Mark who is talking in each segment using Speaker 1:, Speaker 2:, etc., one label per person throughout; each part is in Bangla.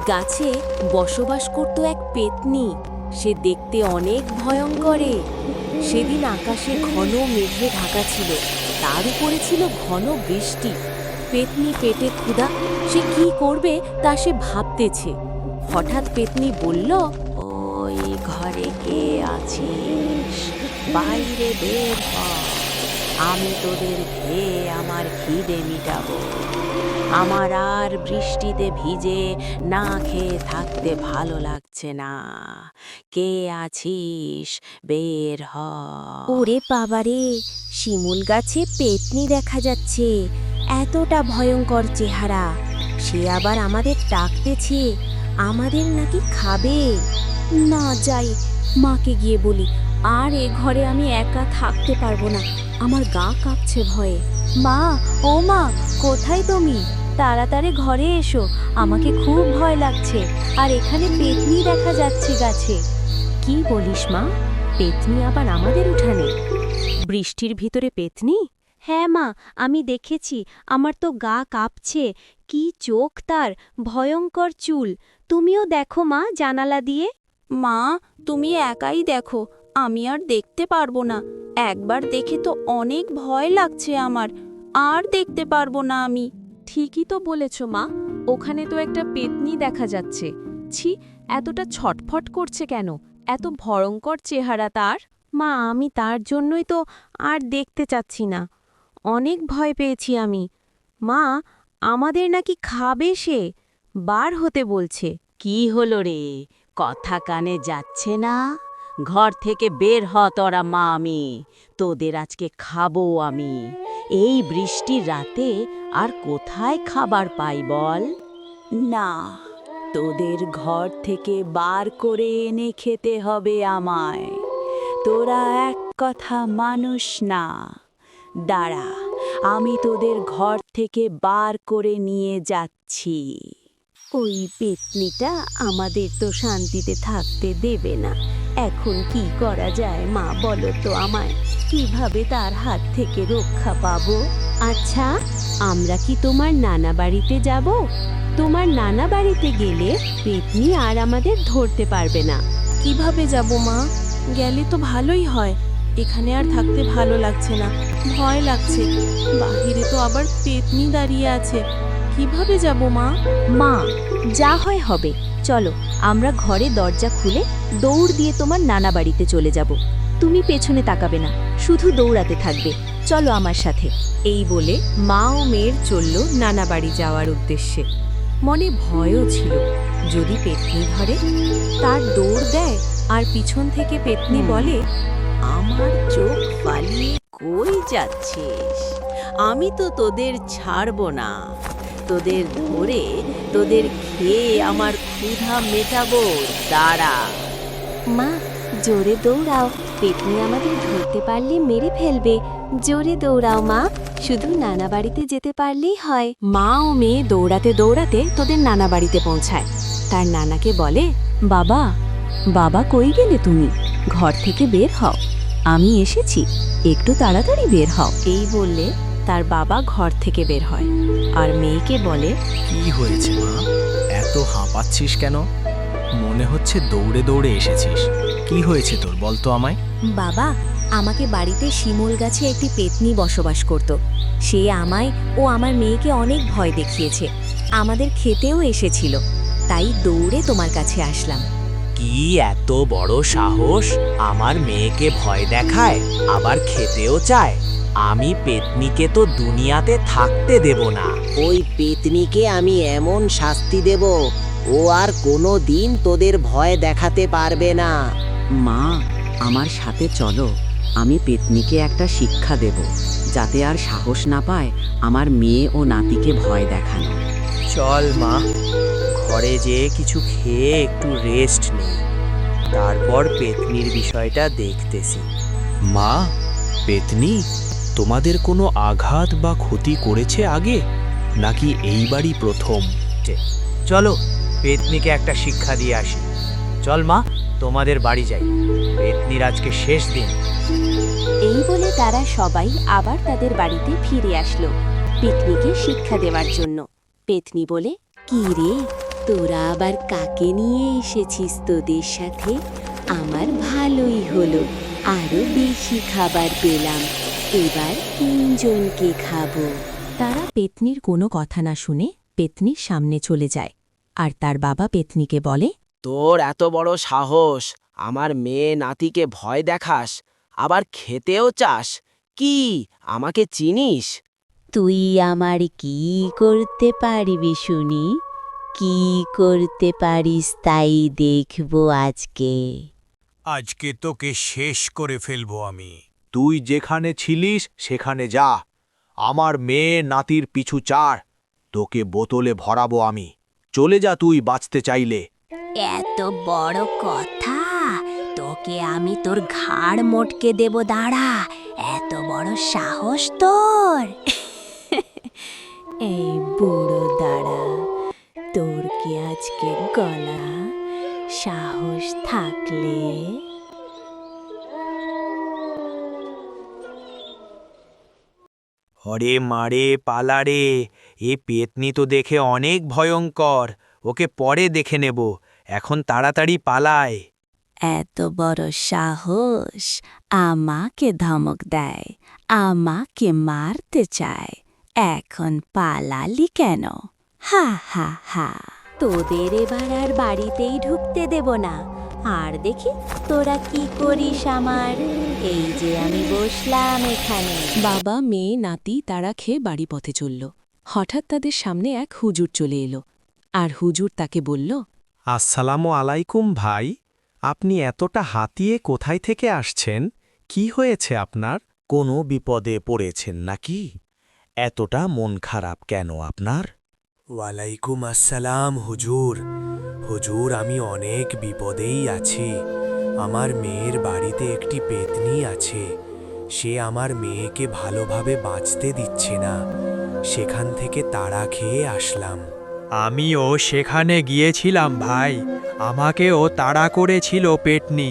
Speaker 1: গাছে বসবাস করত এক পেতনি। সে দেখতে অনেক ভয়ঙ্করে। সেদিন আকাশে ঘন মেঘে ঢাকা ছিল, তার উপরে ছিল ঘন বৃষ্টি। পেতনি পেটে ক্ষুধা, সে কি করবে তা সে ভাবতেছে। হঠাৎ পেতনি বলল,
Speaker 2: ওই ঘরে কে আছিস? বাইরে বের হ, আমি তোদের খেয়ে আমার খিদে মিটাবো। আমার আর বৃষ্টিতে ভিজে না খেয়ে থাকতে ভালো লাগছে না। কে আছিস? বের হ।
Speaker 1: ওরে বাবারে, শিমুল গাছে পেতনি দেখা যাচ্ছে। এতটা ভয়ঙ্কর চেহারা। সে আবার আমাদের ডাকতেছে, আমাদের নাকি খাবে। না যাই, মাকে গিয়ে বলি। আর এ ঘরে আমি একা থাকতে পারবো না, আমার গা কাঁপছে ভয়ে। মা, ও মা, কোথায় তুমি? তাড়াতাড়ি ঘরে এসো, আমাকে খুব ভয় লাগছে। আর এখানে পেতনি দেখা যাচ্ছে গাছে। কি বলিস মা? পেতনি আবার আমাদের উঠানে? বৃষ্টির ভিতরে পেতনি? হ্যাঁ মা, আমি দেখেছি। আমার তো গা কাঁপছে। কি চোখ তার, ভয়ঙ্কর চুল। তুমিও দেখো মা, জানালা দিয়ে।
Speaker 3: মা, তুমি একাই দেখো, আমি আর দেখতে পারবো না। একবার দেখে তো অনেক ভয় লাগছে আমার, আর দেখতে পারবো না আমি।
Speaker 1: ঠিকই তো বলেছ মা, ওখানে তো একটা পেতনি দেখা যাচ্ছে। ছি, এতটা ছটফট করছে কেন? এত ভয়ঙ্কর চেহারা তার। মা, আমি তার জন্যই তো আর দেখতে চাচ্ছি না। অনেক ভয় পেয়েছি আমি। মা, আমাদের নাকি খাবে সে, বার হতে বলছে।
Speaker 2: কি হলো রে? কথা কানে যাচ্ছে না? ঘর থেকে বের হ তোরা, মা আমি তোদের আজকে খাবো আমি। এই বৃষ্টির রাতে আর কোথায় খাবার পাই বল? না, তোদের ঘর থেকে বার করে এনে খেতে হবে আমায়। তোরা এক কথা মানুষ না। দাঁড়া, আমি তোদের ঘর থেকে বার করে নিয়ে যাচ্ছি।
Speaker 1: ওই পেতনিটা আমাদের তো শান্তিতে থাকতে দেবে না। এখন কি করা যায় মা, বলো তো আমায়। কিভাবে তার হাত থেকে রক্ষা পাবো? আচ্ছা, আমরা কি তোমার নানা বাড়িতে যাব? তোমার নানা বাড়িতে গেলে পেতনি আর আমাদের ধরতে পারবে না।
Speaker 3: কিভাবে যাব মা? গেলে তো ভালোই হয়। এখানে আর থাকতে ভালো লাগছে না, ভয় লাগছে। বাহিরে তো আবার পেতনি দাঁড়িয়ে আছে। কিভাবে যাব মা?
Speaker 1: মা, যা হয় হবে। চলো, আমরা ঘরে দরজা খুলে দৌড় দিয়ে তোমার নানা বাড়িতে চলে যাব। তুমি পেছনে তাকাবে না, শুধু দৌড়াতে থাকবে। চলো আমার সাথে। এই বলে মা ও মেয়ের চলল নানা বাড়ি যাওয়ার উদ্দেশ্যে। মনে ভয়ও ছিল, যদি পেতনি ধরে। তার দৌড় দেয় আর পিছন থেকে পেতনি বলে,
Speaker 2: আমার চোখ পালিয়ে কই যাচ্ছিস? আমি তো তোদের ছাড়বো না। তোদের ধরে তোদের খেয়ে আমার ক্ষুধা মেটাবো। দাঁড়া।
Speaker 1: মা, জোরে দৌড়াও, পেতনি আমাদের ধরতে পারলে মেরে ফেলবে। জোরে দৌড়াও মা, শুধু নানা বাড়িতে যেতে পারলেই হয়। মা ও মেয়ে দৌড়াতে দৌড়াতে তোদের নানা বাড়িতে পৌঁছায়। তার নানাকে বলে, বাবা, বাবা কই গেলে তুমি? ঘর থেকে বের হও, আমি এসেছি, একটু তাড়াতাড়ি বের হও। এই বললে তার বাবা ঘর থেকে বের হয় আর মেয়েকে বলে,
Speaker 4: কি হয়েছে মা? এত হাঁপাচ্ছিস কেন? মনে হচ্ছে দৌড়ে দৌড়ে এসেছিস। কি হয়েছে তোর, বল তো আমায়।
Speaker 1: বাবা, আমাকে বাড়িতে শিমুল গাছে একটি পেতনি বসবাস করত। সে আমায় ও আমার মেয়েকে অনেক ভয় দেখিয়েছে, আমাদের খেতেও এসেছিল। তাই দৌড়ে তোমার কাছে আসলাম।
Speaker 5: কি এত বড় সাহস? আমার মেয়েকে ভয় দেখায়, আবার খেতেও চায়। আমি পেতনিকে তো দুনিয়াতে থাকতে দেব না।
Speaker 2: ওই পেতনিকে আমি এমন শাস্তি দেব, ও আর কোনো দিন তোদের ভয় দেখাতে পারবে না।
Speaker 6: মা, আমার সাথে চলো, আমি পেতনিকে একটা শিক্ষা দেব, যাতে আর সাহস না পায় আমার মেয়ে ও নাতিকে ভয় দেখানো।
Speaker 5: চল মা, ঘরে যেয়ে কিছু খেয়ে একটু রেস্ট নেই, তারপর পেতনির বিষয়টা দেখতেছি।
Speaker 4: মা, পেতনি তোমাদের কোনো আঘাত বা ক্ষতি করেছে আগে, নাকি এইবারই প্রথম?
Speaker 5: চলো, পেতনিকে একটা শিক্ষা দিয়ে আসি। চল মা, তোমাদের বাড়ি যাই, পেতনির আজকে শেষ দিন।
Speaker 1: এই বলে তারা সবাই আবার তাদের বাড়িতে ফিরে আসলো, পিকনিকে শিক্ষা দেওয়ার জন্য। পেতনি বলে, কি রে, তোরা আবার কাকে নিয়ে এসেছিস তোদের সাথে? আমার ভালোই হলো, আরো বেশি খাবার পেলাম। এবার 3 জনকে খাবো।
Speaker 7: তারা পেতনির কোনো কথা না শুনে পেতনির সামনে চলে যায় আর তার বাবা পেতনিকে বলে,
Speaker 5: তোর এত বড় সাহস, আমার মেয়ে নাতিকে ভয় দেখাস, আবার খেতেও চাস? কি আমাকে চিনিস?
Speaker 1: তুই আমার কি করতে পারবি শুনি? কি করতে পারিস তাই দেখবো আজকে।
Speaker 8: আজকে তোকে শেষ করে ফেলবো আমি।
Speaker 4: তুই যেখানে ছিলিস সেখানে যা, আমার মেয়ে নাতির পিছু চার, তোকে বোতলে ভরাবো আমি। চলে যা তুই বাঁচতে চাইলে।
Speaker 1: এত বড় কথা, তোকে আমি তোর ঘাড় মোটকে দেব, দাঁড়া। এত বড় সাহস তোর! এই বুড়ো দাঁড়া, তোর কি আজকে গলা? সাহস থাকলে
Speaker 4: হরে মারে পালারে, এ পেতনি তো দেখে অনেক ভয়ঙ্কর, ওকে পরে দেখে নেব, এখন তাড়াতাড়ি পালায়।
Speaker 1: এত বড় সাহস আমাকে ধমক দেয়, আমাকে মারতে চায়। এখন পালালি কেন? হা হা হা, তোদের এবার আর বাড়িতেই ঢুকতে দেব না। আর দেখি তোরা কি করিস আমার। এই যে আমি বসলাম এখানে।
Speaker 7: বাবা মেয়ে নাতি তারা খেয়ে বাড়ি পথে চলল। হঠাৎ তাদের সামনে এক হুজুর চলে এলো আর হুজুর তাকে বলল,
Speaker 4: আসসালামু আলাইকুম ভাই, আপনি এতটা হাতিয়ে কোথায় থেকে আসছেন? কি হয়েছে আপনার? কোনো বিপদে পড়েছেন নাকি? এতটা মন খারাপ কেন আপনার?
Speaker 8: ওয়ালাইকুম আসসালাম হুজুর। হুজুর, আমি অনেক বিপদেই আছি। আমার মেয়ের বাড়িতে একটি পেতনি আছে। সে আমার মেয়েকে ভালোভাবে বাঁচতে দিচ্ছে না। সেখান থেকে তাড়া খেয়ে আসলাম।
Speaker 9: আমিও সেখানে গিয়েছিলাম ভাই, আমাকেও তাড়া করেছিল পেতনি,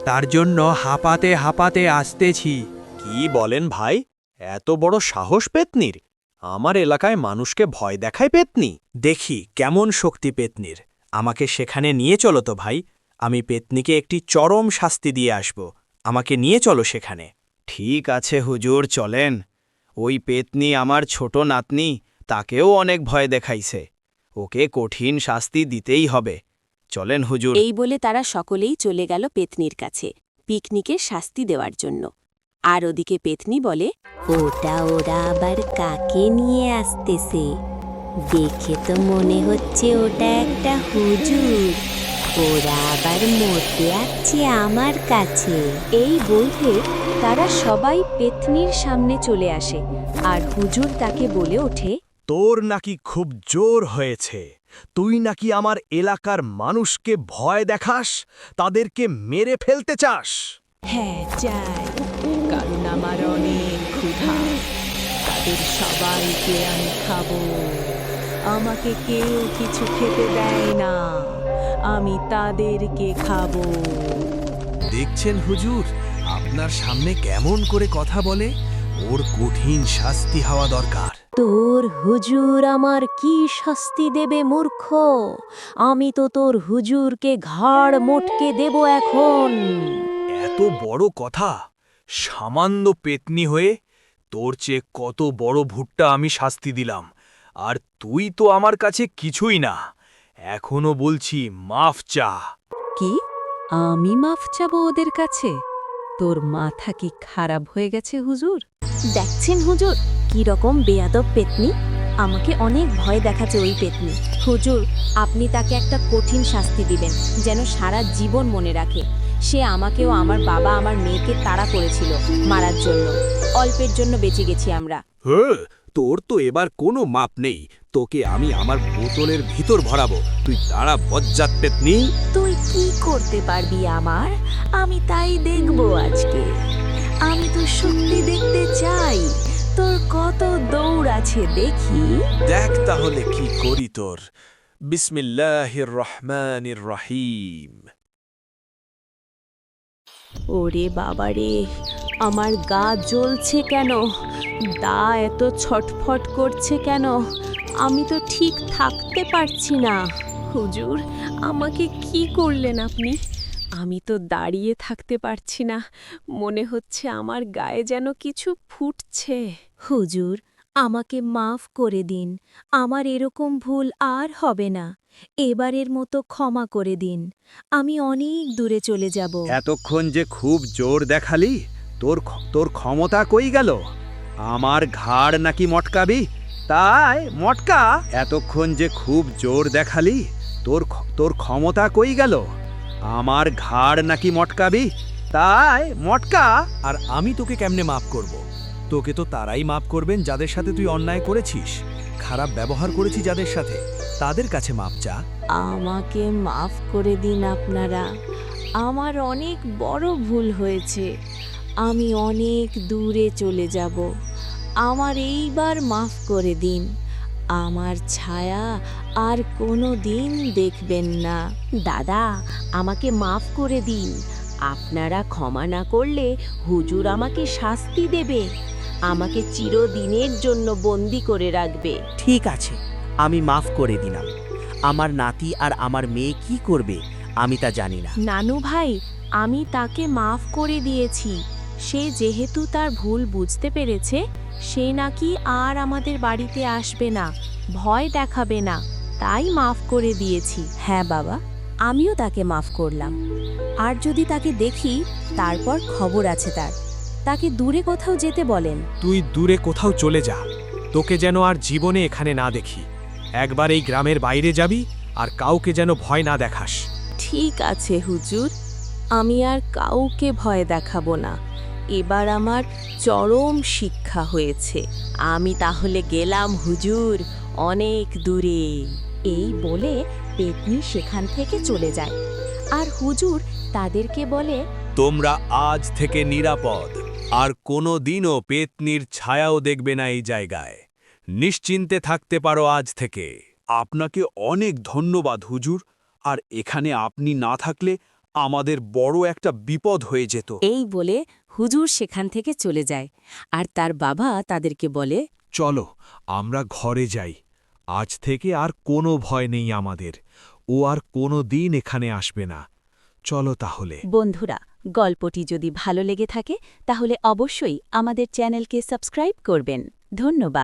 Speaker 9: তার জন্য হাঁপাতে হাঁপাতে আসতেছি।
Speaker 4: কি বলেন ভাই, এত বড় সাহস পেতনির? আমার এলাকায় মানুষকে ভয় দেখায় পেতনি? দেখি কেমন শক্তি পেতনির, আমাকে সেখানে নিয়ে চলো তো ভাই, আমি পেতনিকে একটি চরম শাস্তি দিয়ে আসব, আমাকে নিয়ে চলো সেখানে। ঠিক আছে হুজুর, চলেন। ওই পেতনি আমার ছোট নাতনি, তাকেও অনেক ভয় দেখাইছে, ওকে কঠিন শাস্তি দিতেই হবে। চলেন হুজুর।
Speaker 1: এই বলে তারা সকলেই চলে গেল পেতনির কাছে পিকনিকের শাস্তি দেওয়ার জন্য। আর ওদিকে পেতনি বলে, ওটা ওরা আবার কাকে নিয়ে আসতেছে? দেখে তো মনে হচ্ছে ওটা একটা হুজুর। ওরা আবার মরতে আসছে আমার কাছে। এই বলতে তারা সবাই পেতনির সামনে চলে আসে আর হুজুর তাকে বলে ওঠে,
Speaker 4: তোর নাকি খুব জোর হয়েছে, তুই নাকি আমার এলাকার মানুষকে ভয় দেখাস, তাদেরকে মেরে ফেলতে চাস?
Speaker 3: হ্যাঁ যাই, কারণ আমার অনেক ক্ষুধা। তাদের সবাইকে আমি খাবো। আমাকে কেউ কিছু খেতে দেয় না, আমি তাদেরকে খাবো।
Speaker 8: দেখছেন হুজুর, আপনার সামনে কেমন করে কথা বলে? ওর কঠিন শাস্তি হওয়া দরকার।
Speaker 1: তোর হুজুর আমার কি শাস্তি দেবে মূর্খ? আমি তো তোর হুজুরকে ঘাড় মোটকে দেব এখন।
Speaker 8: এত বড় কথা, সামান্য পেতনি হয়ে তোর চেয়ে কত বড় ভুট্টা আমি শাস্তি দিলাম, আর তুই তো আমার কাছে কিছুই না। এখনো বলছি মাফ চা।
Speaker 7: কি আমি মাফ চাবো ওদের কাছে? তোর মাথা কি খারাপ হয়ে গেছে হুজুর?
Speaker 1: দেখছেন হুজুর কি রকম বেয়াদব পেতনি, আমাকে অনেক ভয় দেখাচ্ছে ওই পেতনি। হুজুর, আপনি তাকে একটা কঠিন শাস্তি দিবেন, যেন সারা জীবন মনে রাখে। সে আমাকেও আমার বাবা আমার মেয়েকে তাড়া করেছিল মারার জন্য। অল্পের জন্য বেঁচে গেছি আমরা।
Speaker 8: তোর তো এবার কোনো মাপ নেই, তোকে আমি আমার বোতলের ভিতর ভরাবো। তুই দাঁড়া বজ্জাত পেতনি।
Speaker 1: তুই কি করতে পারবি আমার? আমি তাই দেখব আজকে। আমি তো শক্তি দেখতে চাই, তোর কত দৌড় আছে দেখি।
Speaker 8: দেখ তাহলে কি করি তোর। বিসমিল্লাহির রহমানির রহিম।
Speaker 3: ওরে বাবারে, আমার গা জ্বলছে কেন? দা এত ছটফট করছে কেন? আমি তো ঠিক থাকতে পারছি না। হুজুর, আমাকে কি করলেন আপনি? আমি তো দাঁড়িয়ে থাকতে পারছি না, মনে হচ্ছে আমার গায়ে যেন কিছু ফুটছে।
Speaker 1: হুজুর, আমাকে মাফ করে দিন। আমার এরকম ভুল আর হবে না। এবারের মতো ক্ষমা করে দিন। আমি অনেক দূরে চলে যাব।
Speaker 4: এতক্ষণ যে খুব জোর দেখালি, তোর ক্ষমতা কই গেল? আমার ঘাড় নাকি মটকাবি? তাই মটকা। এতক্ষণ যে খুব জোর দেখালি, তোর ক্ষমতা কই গেল? আমার ঘাড় নাকি মটকাবি? তাই মটকা। আর আমি তোকে কেমনে মাপ করব? তোকে তো তারাই মাপ করবেন যাদের সাথে তুই অন্যায় করেছিস, খারাপ ব্যবহার করেছিস যাদের সাথে, তাদের কাছে মাপ চা।
Speaker 2: আমাকে মাফ করে দিন আপনারা। আমার অনেক বড় ভুল হয়েছে। আমি অনেক দূরে চলে যাব। আমার এইবার মাফ করে দিন। আমার ছায়া আর কোনো দিন দেখবেন না।
Speaker 1: দাদা, আমাকে মাফ করে দিন। আপনারা ক্ষমা না করলে হুজুর আমাকে শাস্তি দেবে। আমাকে চিরদিনের জন্য বন্দি করে রাখবে।
Speaker 5: ঠিক আছে, আমি মাফ করে দিলাম। আমার নাতি আর আমার মেয়ে কি করবে আমি তা জানি না।
Speaker 3: নানু ভাই, আমি তাকে মাফ করে দিয়েছি। সে যেহেতু তার ভুল বুঝতে পেরেছে, সে নাকি আর আমাদের বাড়িতে আসবে না, ভয় দেখাবে না, তাই মাফ করে দিয়েছি।
Speaker 1: হ্যাঁ বাবা, আমিও তাকে মাফ করলাম। আর যদি তাকে দেখি, তারপর খবর আছে তার। তাকে দূরে কোথাও যেতে বলেন।
Speaker 4: তুই দূরে কোথাও চলে যা, তোকে যেন আর জীবনে এখানে না দেখি। একবার এই গ্রামের বাইরে যাবি, আর কাউকে যেন ভয় না দেখাস।
Speaker 3: ঠিক আছে হুজুর, আমি আর কাউকে ভয় দেখাবো না। এবার আমার চরম শিক্ষা হয়েছে।
Speaker 2: আমি তাহলে গেলাম হুজুর, অনেক দূরে।
Speaker 1: এই বলে পেতনি সেখান থেকে চলে যায়। আর হুজুর তাদেরকে বলে,
Speaker 8: তোমরা আজ থেকে নিরাপদ, আর কোনো দিনও পেতনির ছায়াও দেখবে না এই জায়গায়। নিশ্চিন্তে থাকতে পারো আজ থেকে। আপনাকে অনেক ধন্যবাদ হুজুর, আর এখানে আপনি না থাকলে আমাদের বড় একটা বিপদ হয়ে যেত।
Speaker 2: এই বলে হুজুর সেখান থেকে চলে যায়। আর তার বাবা তাদেরকে বলে,
Speaker 8: চলো আমরা ঘরে যাই। আজ থেকে আর কোনো ভয় নেই আমাদের। ও আর কোনো দিন এখানে আসবে না। চলো তাহলে।
Speaker 2: বন্ধুরা, গল্পটি যদি ভালো লেগে থাকে তাহলে অবশ্যই আমাদের চ্যানেলকে সাবস্ক্রাইব করবেন। ধন্যবাদ।